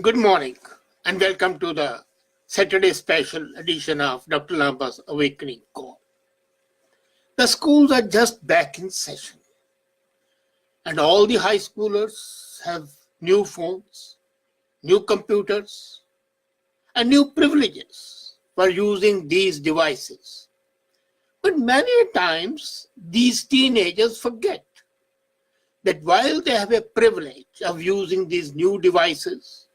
Good morning and welcome to the Saturday special edition of Dr. Lamba's Awakening Call. The schools are just back in session and all the high schoolers have new phones, new computers, and new privileges for using these devices. But many times these teenagers forget that while they have a privilege of using these new devices,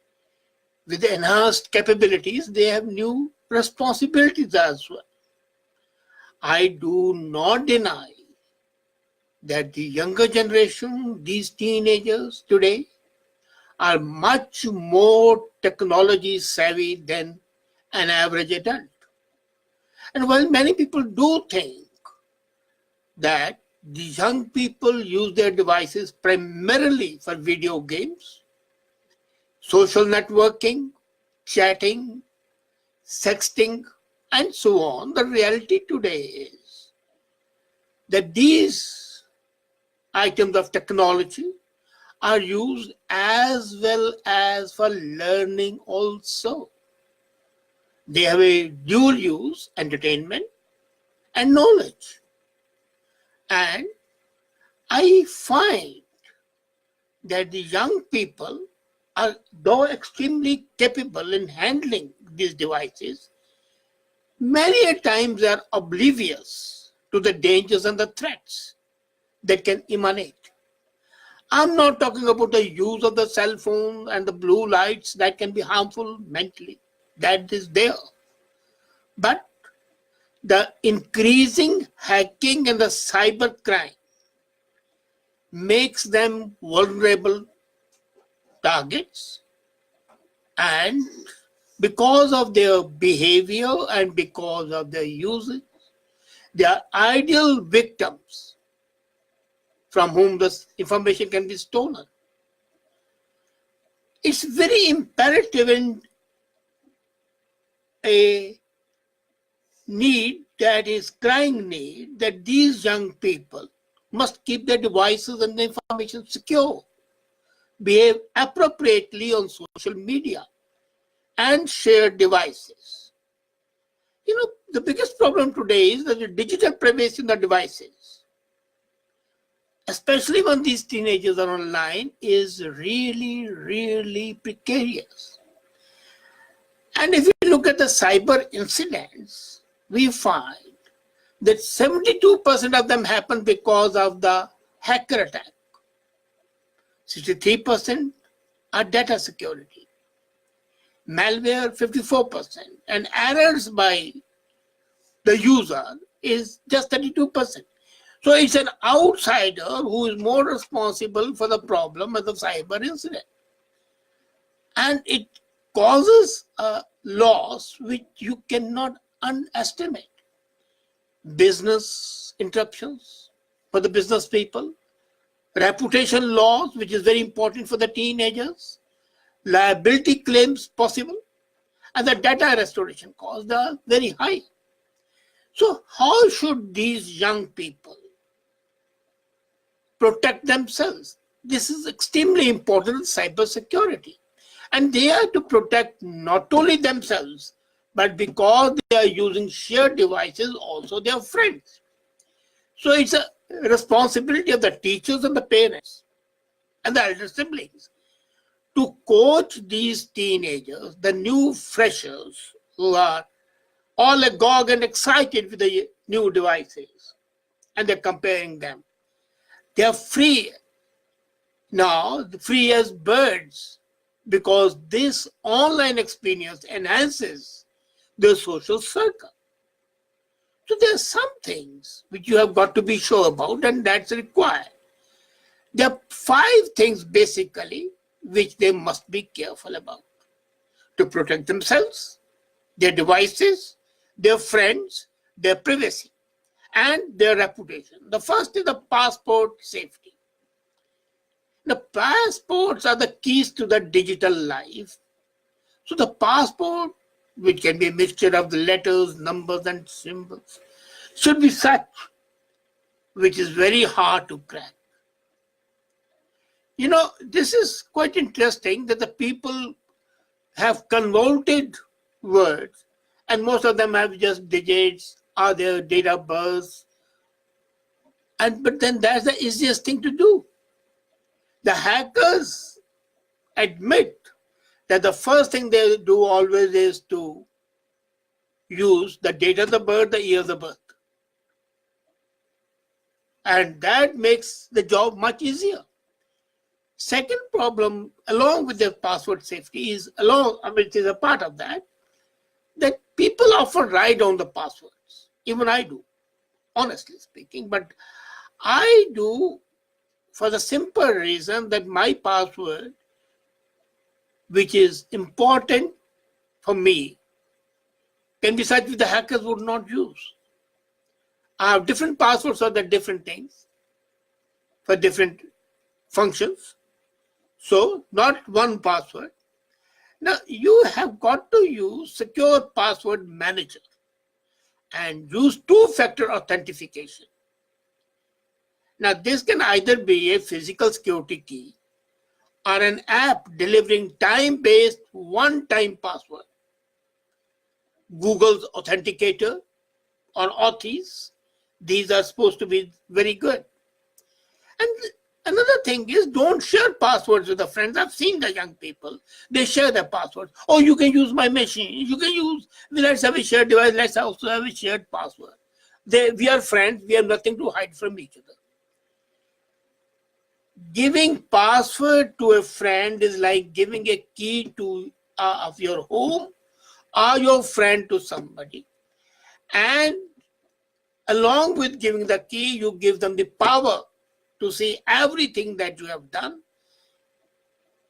with enhanced capabilities, they have new responsibilities as well. I do not deny that the younger generation, these teenagers today, are much more technology savvy than an average adult. And while many people do think that the young people use their devices primarily for video games, social networking, chatting, sexting, and so on, the reality today is that these items of technology are used as well as for learning also. They have a dual use, entertainment and knowledge. And I find that the young people are, though extremely capable in handling these devices, many a times are oblivious to the dangers and the threats that can emanate. I'm not talking about the use of the cell phone and the blue lights that can be harmful mentally. That is there. But the increasing hacking and the cyber crime makes them vulnerable targets, and because of their behavior and because of their usage, they are ideal victims from whom this information can be stolen. It's very imperative and a need that is crying need that these young people must keep their devices and the information secure, behave appropriately on social media, and share devices. The biggest problem today is that the digital privacy in the devices, especially when these teenagers are online, is really, really precarious. And if you look at the cyber incidents, we find that 72% of them happen because of the hacker attack. 63% are data security. Malware 54%, and errors by the user is just 32%. So it's an outsider who is more responsible for the problem of the cyber incident. And it causes a loss which you cannot underestimate. Business interruptions for the business people, reputation loss, which is very important for the teenagers, liability claims possible, and the data restoration costs are very high. So how should these young people protect themselves? This is extremely important in cybersecurity. And they are to protect not only themselves, but because they are using shared devices, also their friends. So it's a responsibility of the teachers and the parents and the elder siblings to coach these teenagers, the new freshers who are all agog and excited with the new devices, and they're comparing them. They are free now, free as birds, because this online experience enhances their social circle. So there are some things which you have got to be sure about, and that's required. There are 5 things basically which they must be careful about to protect themselves, their devices, their friends, their privacy, and their reputation. The first is the passport safety. The passports are the keys to the digital life. So the passport, which can be a mixture of the letters, numbers, and symbols, should be such which is very hard to crack. This is quite interesting that the people have convoluted words, and most of them have just digits or their date of birth. But then that's the easiest thing to do. The hackers admit that the first thing they do always is to use the date of the birth, the year of the birth. And that makes the job much easier. Second problem, along with the password safety, which is a part of that people often write down the passwords. Even I do, honestly speaking. But I do for the simple reason that my password, which is important for me, can be such that the hackers would not use. I have different passwords for the different things, for different functions. So not one password. Now you have got to use secure password manager and use two-factor authentication. Now this can either be a physical security key or an app delivering time-based one-time password. Google's Authenticator or Authies, these are supposed to be very good. And another thing is, don't share passwords with the friends. I've seen the young people, they share their passwords. Oh, you can use my machine. You can use, let's have a shared device. Let's also have a shared password. We are friends. We have nothing to hide from each other. Giving password to a friend is like giving a key to of your home or your friend to somebody. And along with giving the key, you give them the power to see everything that you have done.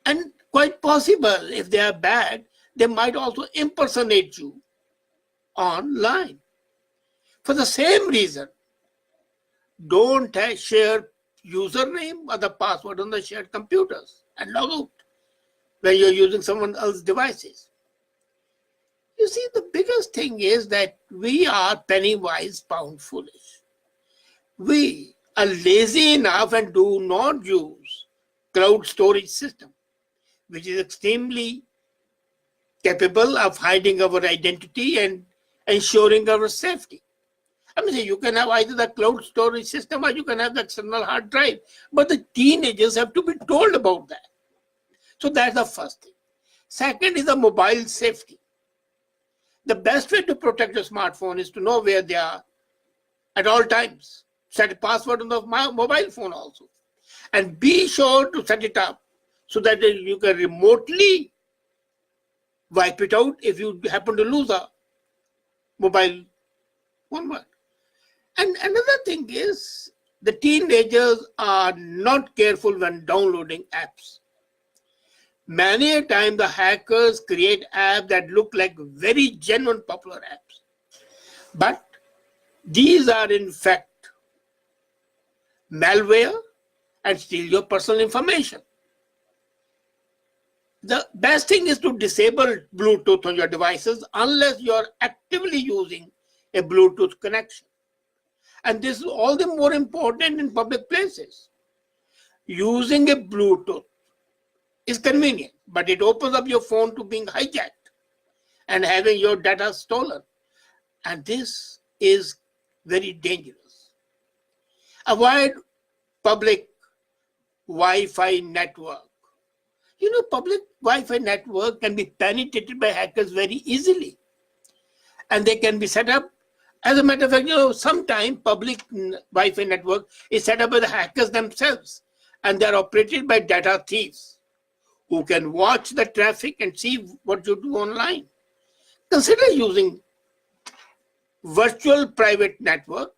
And quite possible, if they are bad, they might also impersonate you online. For the same reason, don't share username or the password on the shared computers and log out when you're using someone else's devices. You see, the biggest thing is that we are penny wise, pound foolish. We are lazy enough and do not use cloud storage system, which is extremely capable of hiding our identity and ensuring our safety. I mean, you can have either the cloud storage system or you can have the external hard drive, but the teenagers have to be told about that. So that's the first thing. Second is the mobile safety. The best way to protect your smartphone is to know where they are at all times. Set a password on the mobile phone also. And be sure to set it up so that you can remotely wipe it out if you happen to lose a mobile phone. And another thing is, the teenagers are not careful when downloading apps. Many a time the hackers create apps that look like very genuine popular apps. But these are in fact malware and steal your personal information. The best thing is to disable Bluetooth on your devices unless you are actively using a Bluetooth connection. And this is all the more important in public places. Using a Bluetooth is convenient, but it opens up your phone to being hijacked and having your data stolen. And this is very dangerous. Avoid public Wi-Fi network. You know, public Wi-Fi network can be penetrated by hackers very easily. And they can be set up. As a matter of fact, sometimes public Wi-Fi network is set up by the hackers themselves, and they're operated by data thieves who can watch the traffic and see what you do online. Consider using virtual private network,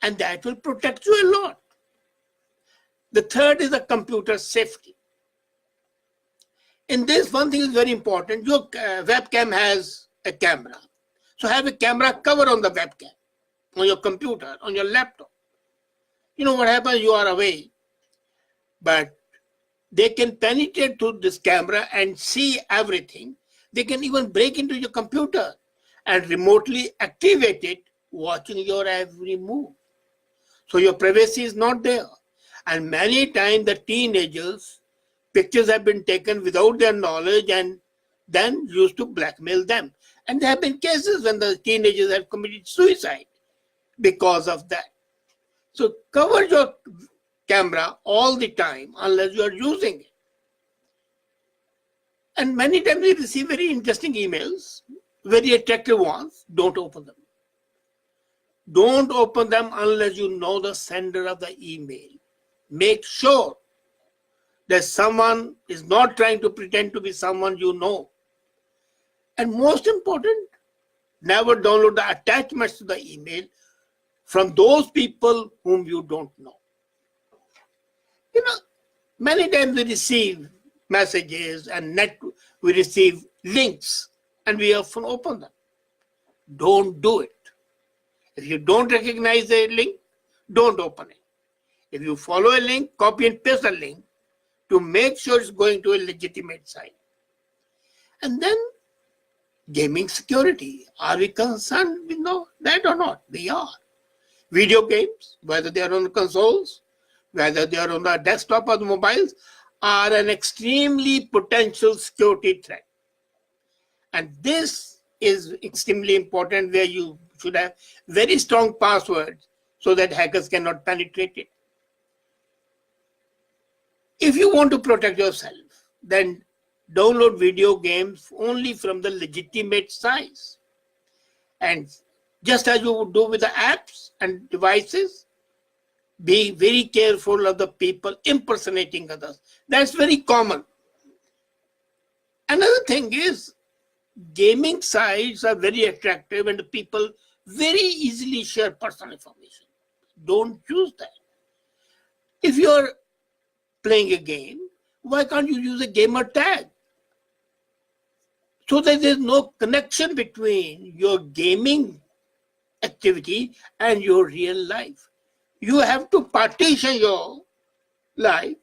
and that will protect you a lot. The third is the computer safety. In this, one thing is very important. Your webcam has a camera. So have a camera cover on the webcam, on your computer, on your laptop. You know what happens? You are away, but they can penetrate through this camera and see everything. They can even break into your computer and remotely activate it, watching your every move. So your privacy is not there. And many times the teenagers Pictures have been taken without their knowledge and then used to blackmail them. And there have been cases when the teenagers have committed suicide because of that. So cover your camera all the time unless you are using it. And many times we receive very interesting emails, very attractive ones. Don't open them. Don't open them unless you know the sender of the email. Make sure that someone is not trying to pretend to be someone you know. And most important, never download the attachments to the email from those people whom you don't know. Many times we receive messages and we receive links and we often open them. Don't do it. If you don't recognize the link, don't open it. If you follow a link, copy and paste the link to make sure it's going to a legitimate site. And then gaming security. Are we concerned with that or not? We are. Video games, whether they are on the consoles, whether they are on the desktop or the mobiles, are an extremely potential security threat. And this is extremely important, where you should have very strong passwords so that hackers cannot penetrate it. If you want to protect yourself, then download video games only from the legitimate sites. And just as you would do with the apps and devices, be very careful of the people impersonating others. That's very common. Another thing is, gaming sites are very attractive and the people very easily share personal information. Don't use that. If you're playing a game, why can't you use a gamer tag? So that there's no connection between your gaming activity and your real life. You have to partition your life,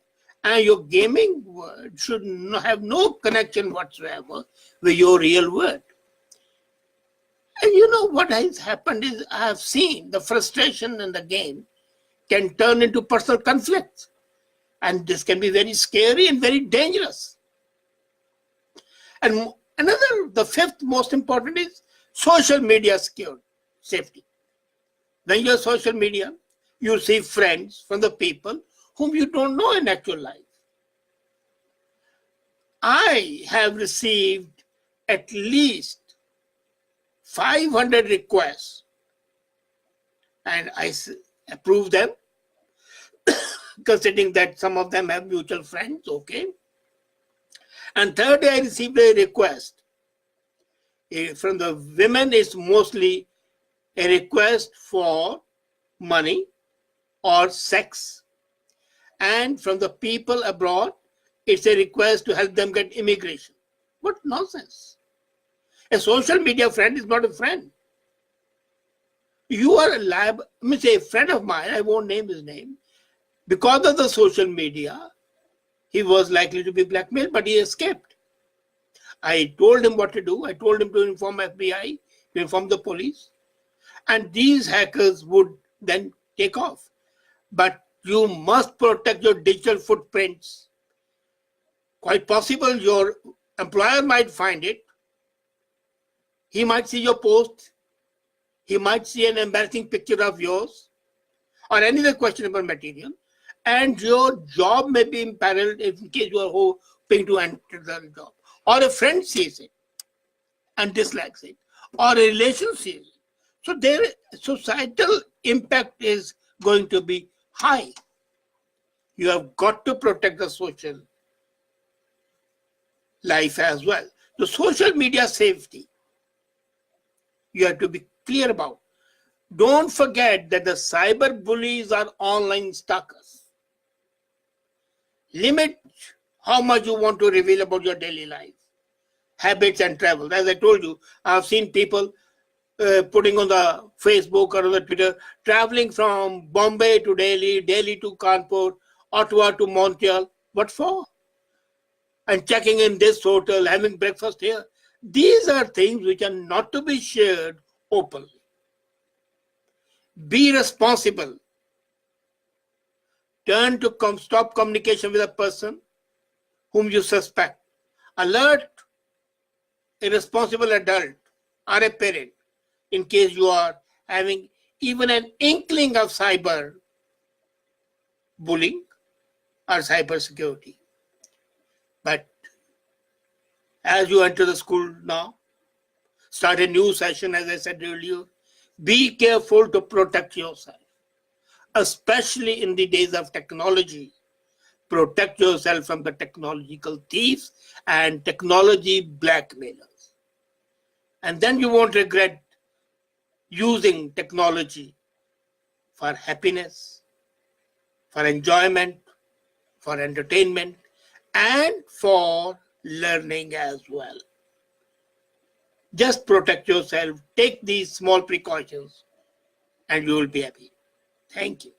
and your gaming world should have no connection whatsoever with your real world. And what has happened is, I have seen the frustration in the game can turn into personal conflicts. And this can be very scary and very dangerous. And the fifth most important is social media safety. When you're social media, you see friends from the people whom you don't know in actual life. I have received at least 500 requests and I approve them, considering that some of them have mutual friends, okay. And third day I received a request. From the women, it's mostly a request for money or sex. And from the people abroad, it's a request to help them get immigration. What nonsense. A social media friend is not a friend. You are a friend of mine, I won't name his name. Because of the social media, he was likely to be blackmailed, but he escaped. I told him what to do. I told him to inform FBI, to inform the police. And these hackers would then take off. But you must protect your digital footprints. Quite possible your employer might find it. He might see your post. He might see an embarrassing picture of yours or any other questionable material. And your job may be imperiled in case you are hoping to enter the job. Or a friend sees it and dislikes it. Or a relation sees it. So their societal impact is going to be high. You have got to protect the social life as well. The social media safety, you have to be clear about. Don't forget that the cyber bullies are online stalkers. Limit how much you want to reveal about your daily life, habits and travel. As I told you, I've seen people putting on the Facebook or on the Twitter, traveling from Bombay to Delhi, Delhi to Kanpur, Ottawa to Montreal. What for? And checking in this hotel, having breakfast here. These are things which are not to be shared openly. Be responsible. Turn to stop communication with a person whom you suspect. Alert a responsible adult or a parent in case you are having even an inkling of cyber bullying or cybersecurity. But as you enter the school now, start a new session, as I said earlier, be careful to protect yourself, especially in the days of technology. Protect yourself from the technological thieves and technology blackmailers. And then you won't regret using technology for happiness, for enjoyment, for entertainment, and for learning as well. Just protect yourself, take these small precautions, and you will be happy. Thank you.